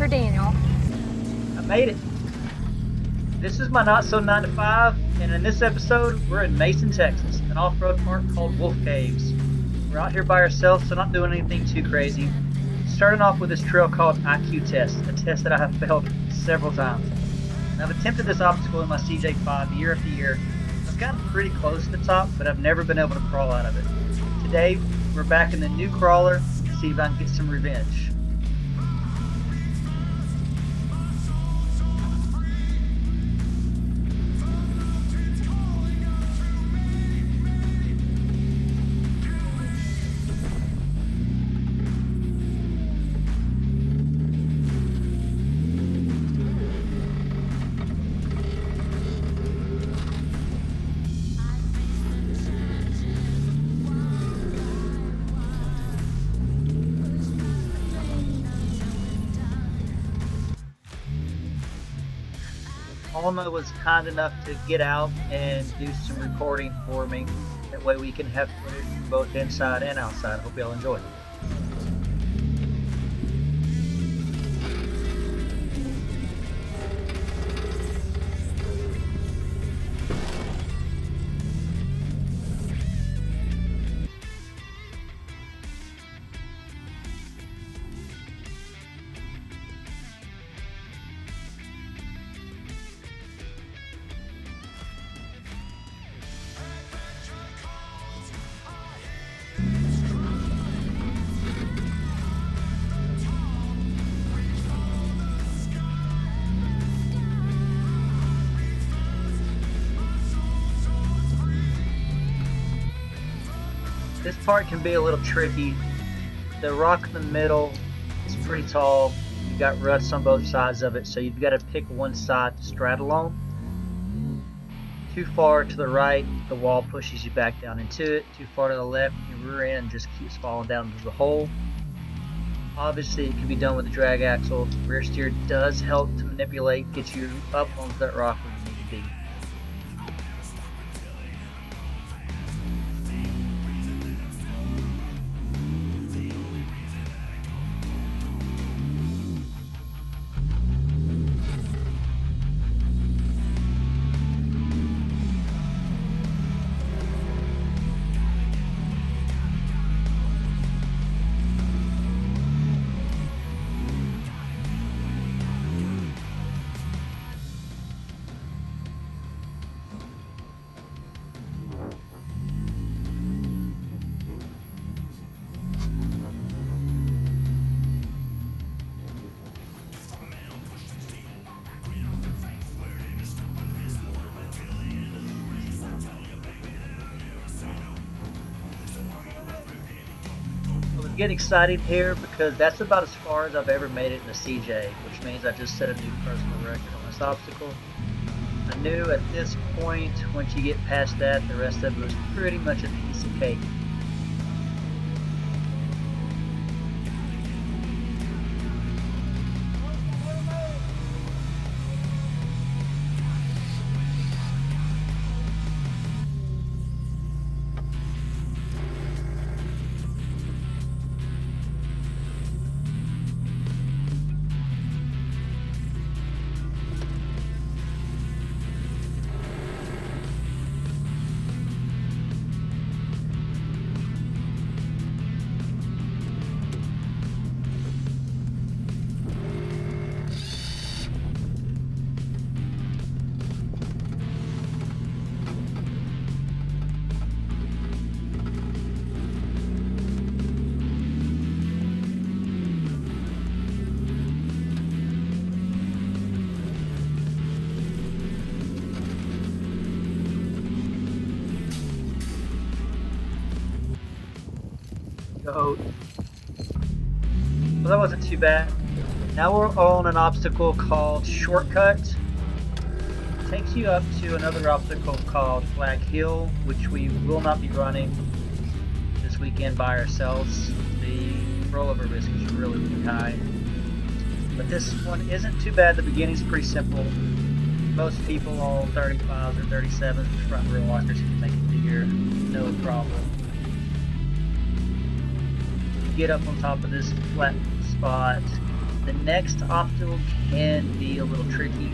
for Daniel. I made it. This is my not so 9 to 5, and in this episode, we're in Mason, Texas, an off-road park called Wolfcaves. We're out here by ourselves, so not doing anything too crazy. Starting off with this trail called IQ Test, a test that I have failed several times. And I've attempted this obstacle in my CJ5 year after year. I've gotten pretty close to the top, but I've never been able to crawl out of it. Today, we're back in the new crawler to see if I can get some revenge. Alma was kind enough to get out and do some recording for me. That way we can have footage both inside and outside. Hope y'all enjoy. This part can be a little tricky. The rock in the middle is pretty tall. You've got ruts on both sides of it, so you've got to pick one side to straddle on. Too far to the right, the wall pushes you back down into it. Too far to the left, your rear end just keeps falling down into the hole. Obviously, it can be done with a drag axle. Rear steer does help to manipulate, get you up onto that rock where you need to be. Get excited here because that's about as far as I've ever made it in a CJ, which means I just set a new personal record on this obstacle. I knew at this point, once you get past that, the rest of it was pretty much a piece of cake. So that wasn't too bad. Now we're on an obstacle called Shortcut. It takes you up to another obstacle called Flag Hill, which we will not be running this weekend by ourselves. The rollover risk is really, really high. But this one isn't too bad. The beginning's pretty simple. Most people on 35s or 37s with front wheel lockers can make it to here, no problem. Get up on top of this flat spot, the next obstacle can be a little tricky.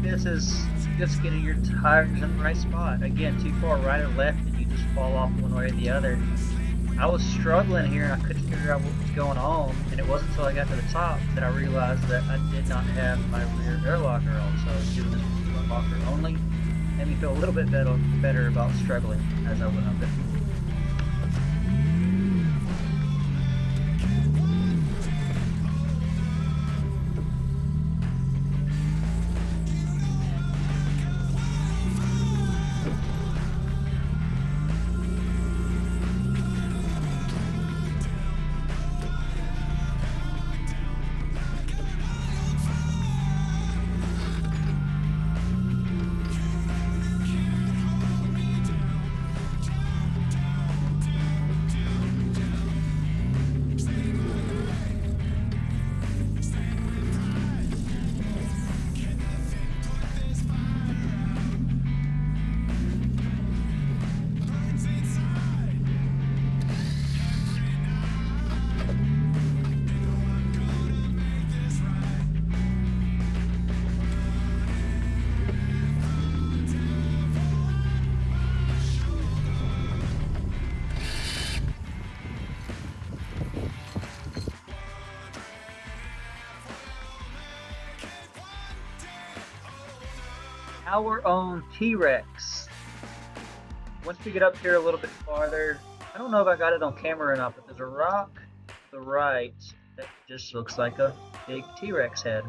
This is just getting your tires in the right spot. Again, too far right or left, and you just fall off one way or the other. I was struggling here, and I couldn't figure out what was going on. And it wasn't until I got to the top that I realized that I did not have my rear air locker on. So I was doing this with front locker only. Made me feel a little bit better about struggling as I went up it. Our own T-Rex. Once we get up here a little bit farther, I don't know if I got it on camera or not, but there's a rock to the right that just looks like a big T-Rex head.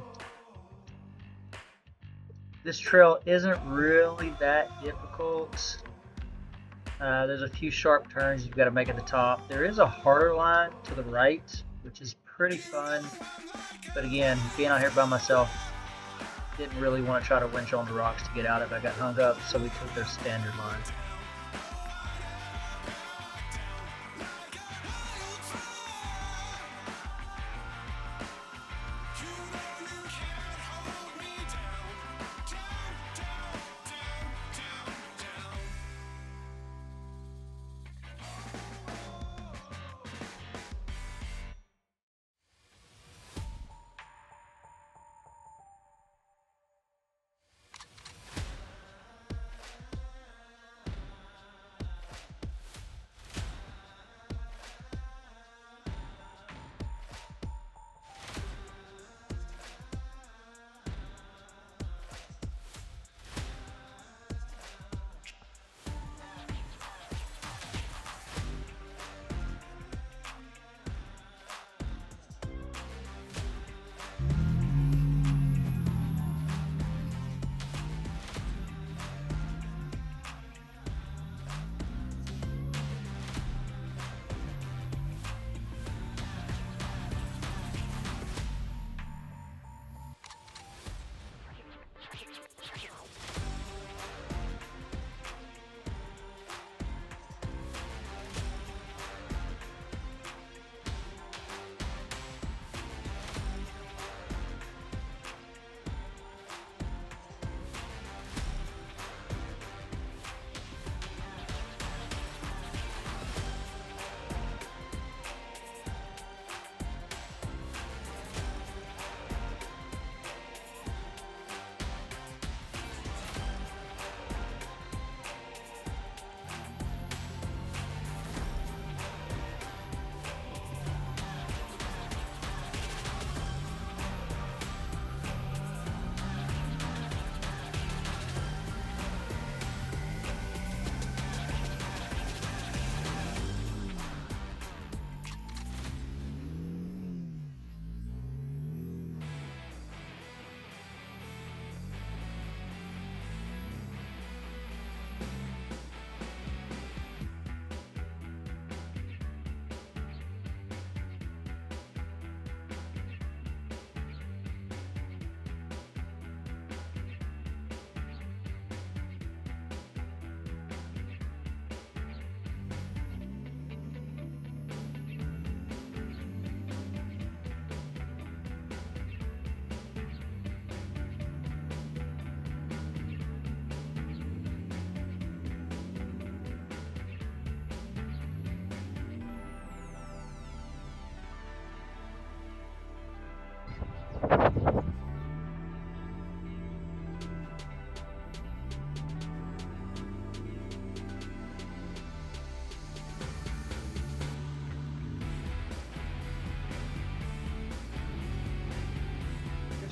This trail isn't really that difficult. There's a few sharp turns you've got to make at the top. There is a harder line to the right, which is pretty fun. But again, being out here by myself, didn't really want to try to winch on the rocks to get out if I got hung up, so we took their standard line.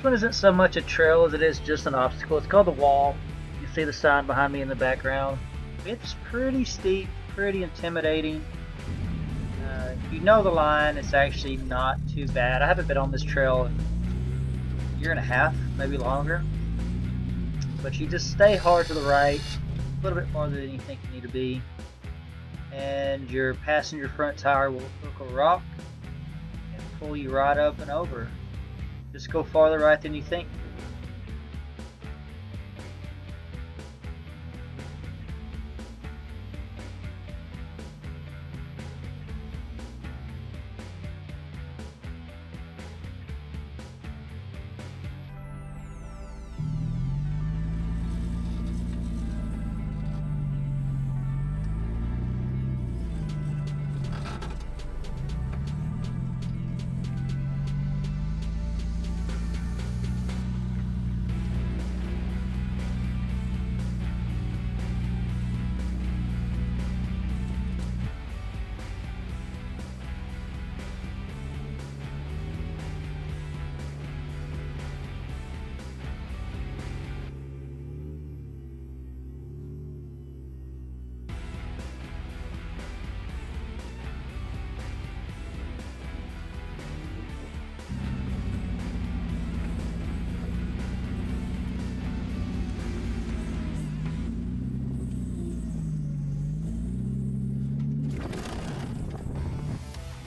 one isn't so much a trail as it is just an obstacle. It's called the wall. You see the sign behind me in the background. It's pretty steep, pretty intimidating. If you know the line, it's actually not too bad. I haven't been on this trail in a year and a half, maybe longer. But you just stay hard to the right, a little bit farther than you think you need to be. And your passenger front tire will hook a rock and pull you right up and over. Just go farther right than you think.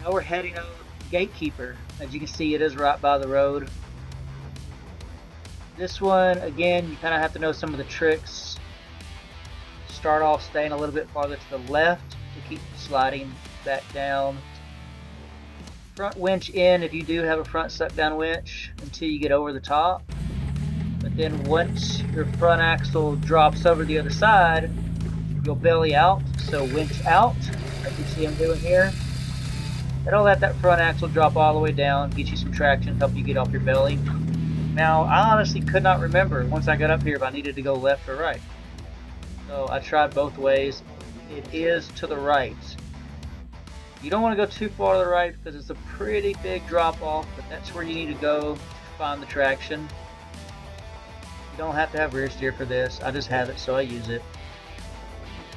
Now we're heading over to Gatekeeper. As you can see, it is right by the road. This one, again, you kind of have to know some of the tricks. Start off staying a little bit farther to the left to keep sliding back down. Front winch in if you do have a front suck down winch until you get over the top. But then once your front axle drops over the other side, you'll belly out. So winch out, like you see I'm doing here. That'll let that front axle drop all the way down, get you some traction, help you get off your belly. Now, I honestly could not remember once I got up here if I needed to go left or right. So I tried both ways. It is to the right. You don't want to go too far to the right because it's a pretty big drop off, but that's where you need to go to find the traction. You don't have to have rear steer for this. I just have it, so I use it.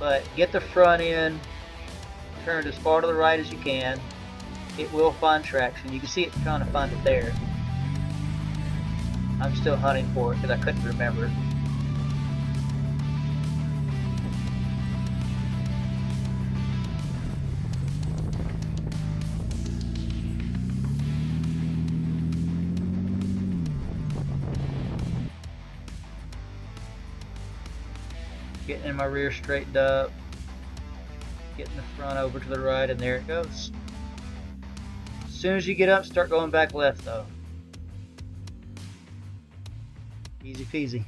But get the front in, turn as far to the right as you can. It will find traction. You can see it trying to find it there. I'm still hunting for it because I couldn't remember. Getting in my rear straightened up. Getting the front over to the right, and there it goes. As soon as you get up, start going back left though. Easy peasy.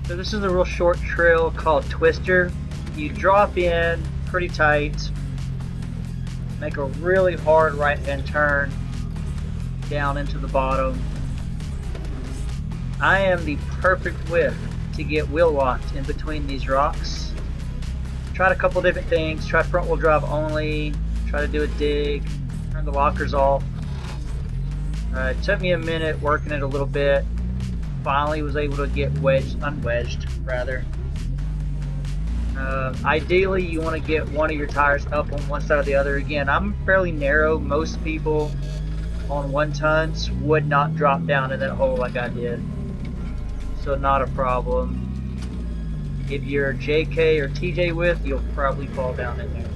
So this is a real short trail called Twister. You drop in pretty tight, make a really hard right-hand turn down into the bottom. I am the perfect width to get wheel locked in between these rocks. Tried a couple different things, tried front wheel drive only, try to do a dig, turn the lockers off. It took me a minute working it a little bit. Finally was able to get unwedged rather. Ideally, you want to get one of your tires up on one side or the other. Again, I'm fairly narrow. Most people on 1 tons would not drop down in that hole like I did. So not a problem. If you're JK or TJ width, you'll probably fall down in there.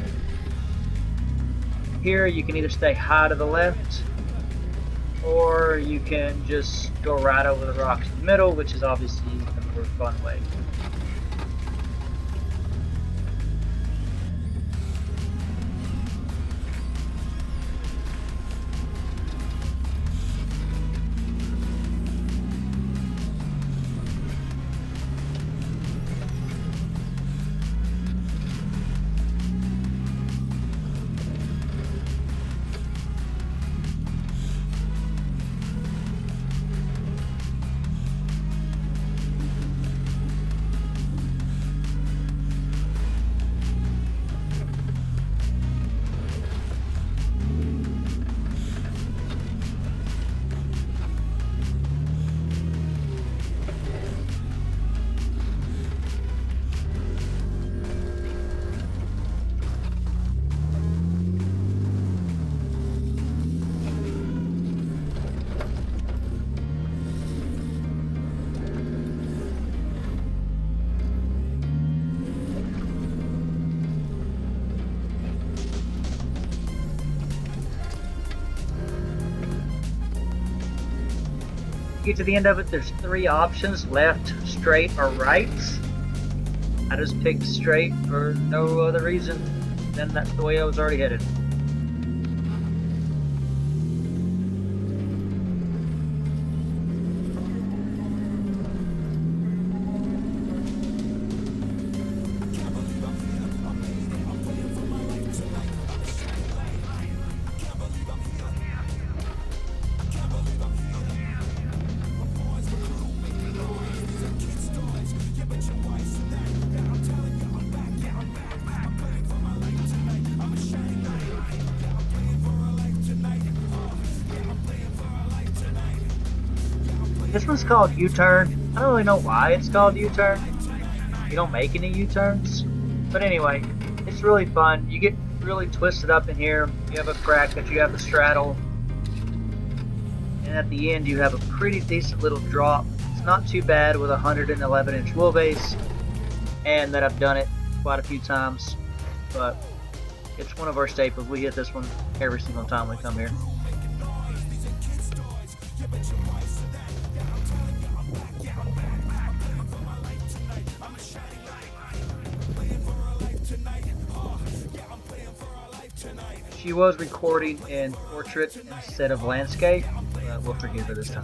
Here, you can either stay high to the left, or you can just go right over the rocks in the middle, which is obviously the more fun way. Get to the end of it, there's 3 options: left, straight, or right. I just picked straight for no other reason than that's the way I was already headed. This one's called U-turn. I don't really know why it's called U-turn. You don't make any U-turns. But anyway, it's really fun. You get really twisted up in here. You have a crack that you have to straddle. And at the end you have a pretty decent little drop. It's not too bad with a 111-inch wheelbase. And that I've done it quite a few times. But it's one of our staples. We hit this one every single time we come here. She was recording in portrait instead of landscape, but we'll forgive her this time.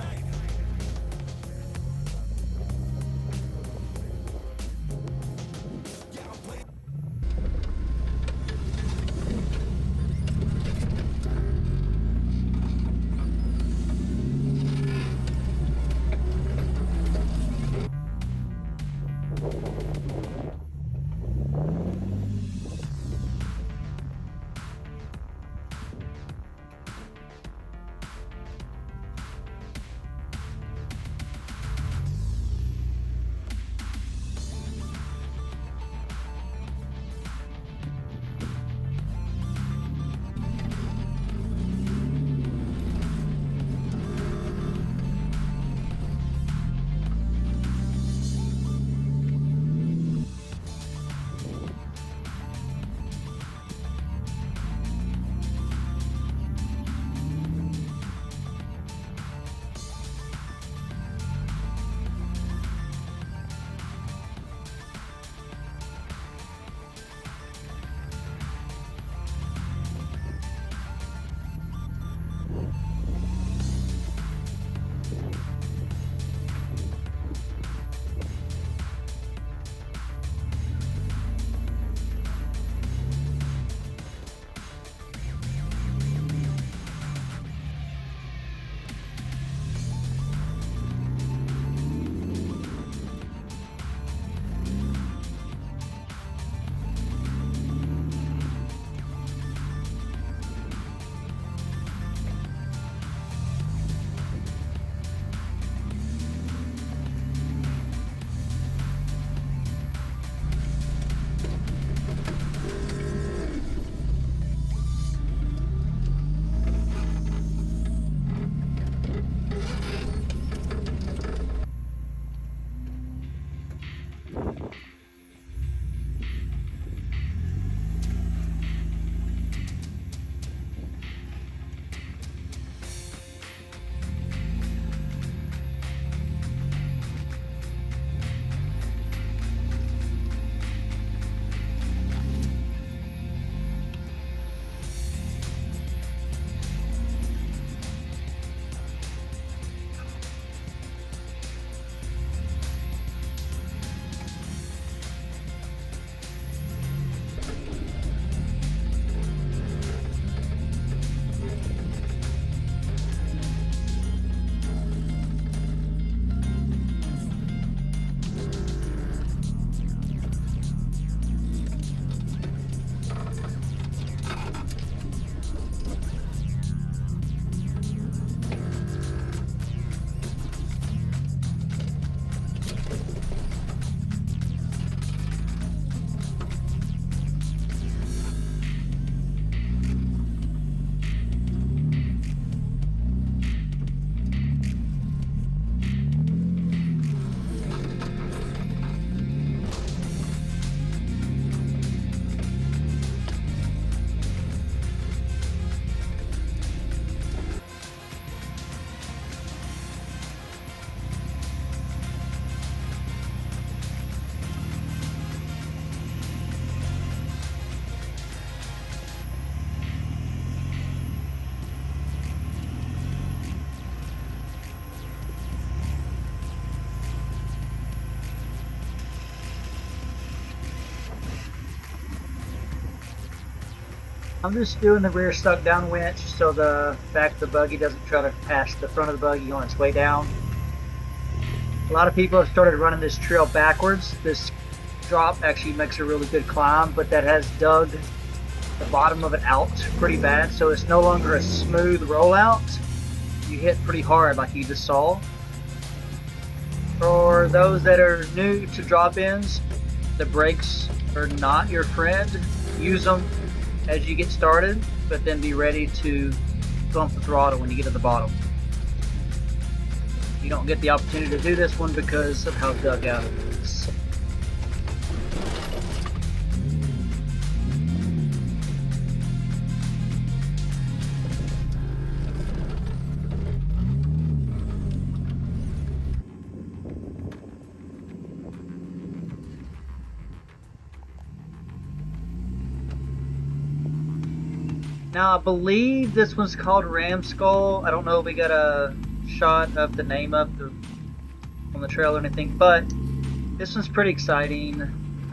I'm just doing the rear stuck down winch so the back of the buggy doesn't try to pass the front of the buggy on its way down. A lot of people have started running this trail backwards. This drop actually makes a really good climb, but that has dug the bottom of it out pretty bad, so it's no longer a smooth rollout. You hit pretty hard like you just saw. For those that are new to drop-ins, the brakes are not your friend. Use them as you get started, but then be ready to bump the throttle when you get to the bottom. You don't get the opportunity to do this one because of how dug out it is. Now I believe this one's called Ram Skull. I don't know if we got a shot of the name of the on the trail or anything, but this one's pretty exciting.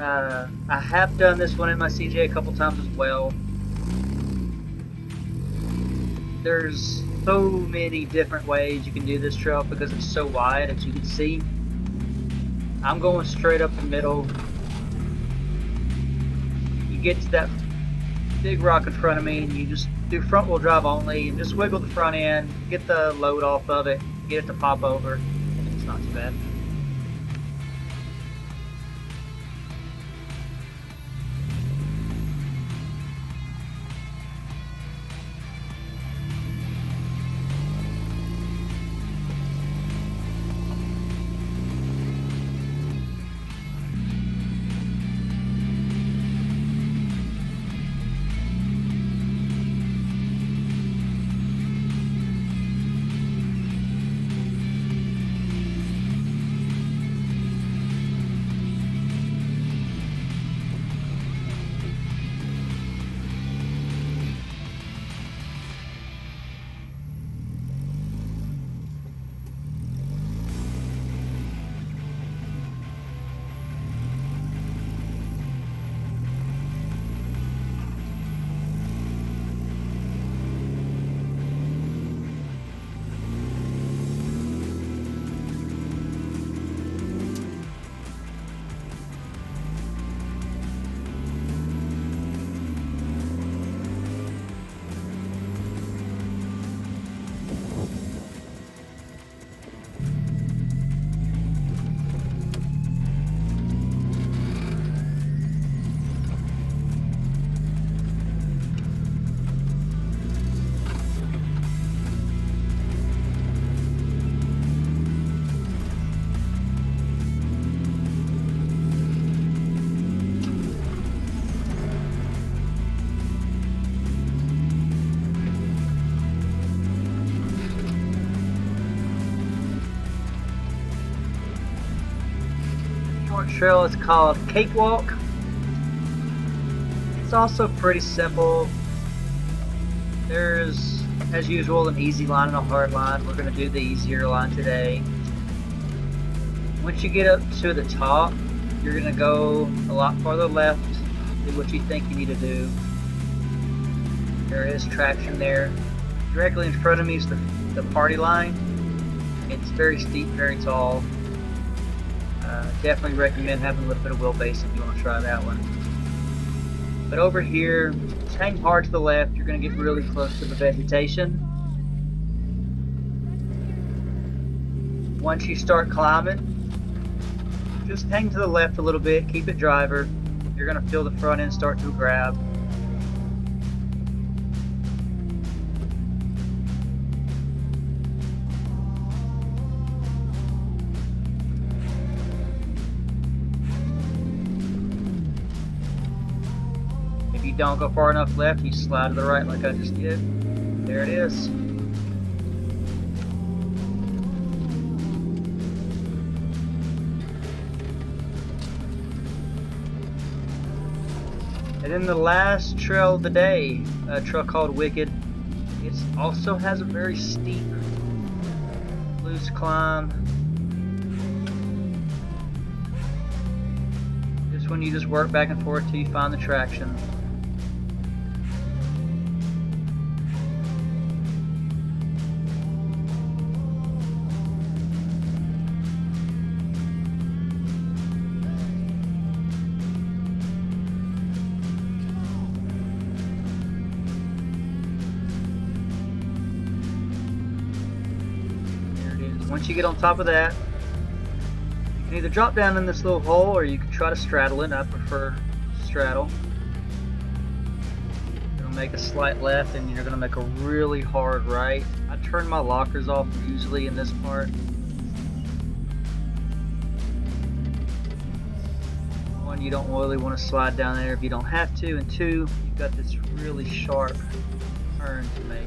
I have done this one in my CJ a couple times as well. There's so many different ways you can do this trail because it's so wide, as you can see. I'm going straight up the middle. You get to that big rock in front of me and you just do front wheel drive only and just wiggle the front end, get the load off of it, get it to pop over, and it's not too bad. Trail is called Cakewalk. It's also pretty simple. There's, as usual, an easy line and a hard line. We're going to do the easier line today. Once you get up to the top, you're going to go a lot farther left than what you think you need to do. There is traction there. Directly in front of me is the party line. It's very steep, very tall. Definitely recommend having a little bit of wheelbase if you want to try that one. But over here, just hang hard to the left. You're going to get really close to the vegetation. Once you start climbing, just hang to the left a little bit. Keep it driver. You're going to feel the front end start to grab. Don't go far enough left, you slide to the right like I just did. There it is. And then the last trail of the day, a trail called Wicked. It also has a very steep, loose climb. This one you just work back and forth till you find the traction. Once you get on top of that, you can either drop down in this little hole or you can try to straddle it. I prefer straddle. You're going to make a slight left and you're going to make a really hard right. I turn my lockers off usually in this part. One, you don't really want to slide down there if you don't have to, and two, you've got this really sharp turn to make.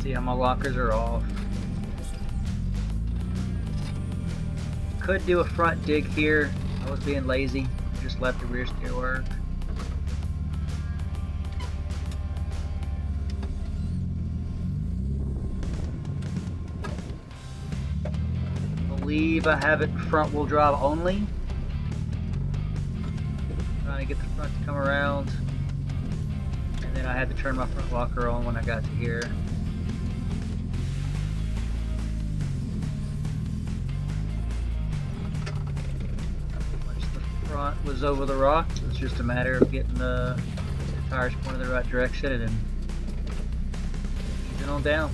See how my lockers are off. Could do a front dig here. I was being lazy. Just let the rear steer work. I believe I have it front wheel drive only. Trying to get the front to come around. And then I had to turn my front locker on when I got to here. Front was over the rock. It's just a matter of getting the tires pointed the right direction and then easing on down.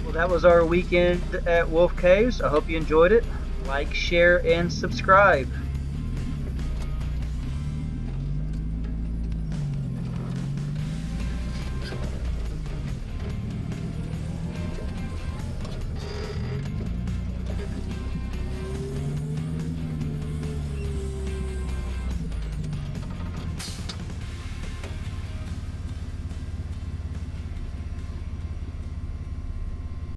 Well, that was our weekend at Wolfcaves. I hope you enjoyed it. Like, share, and subscribe.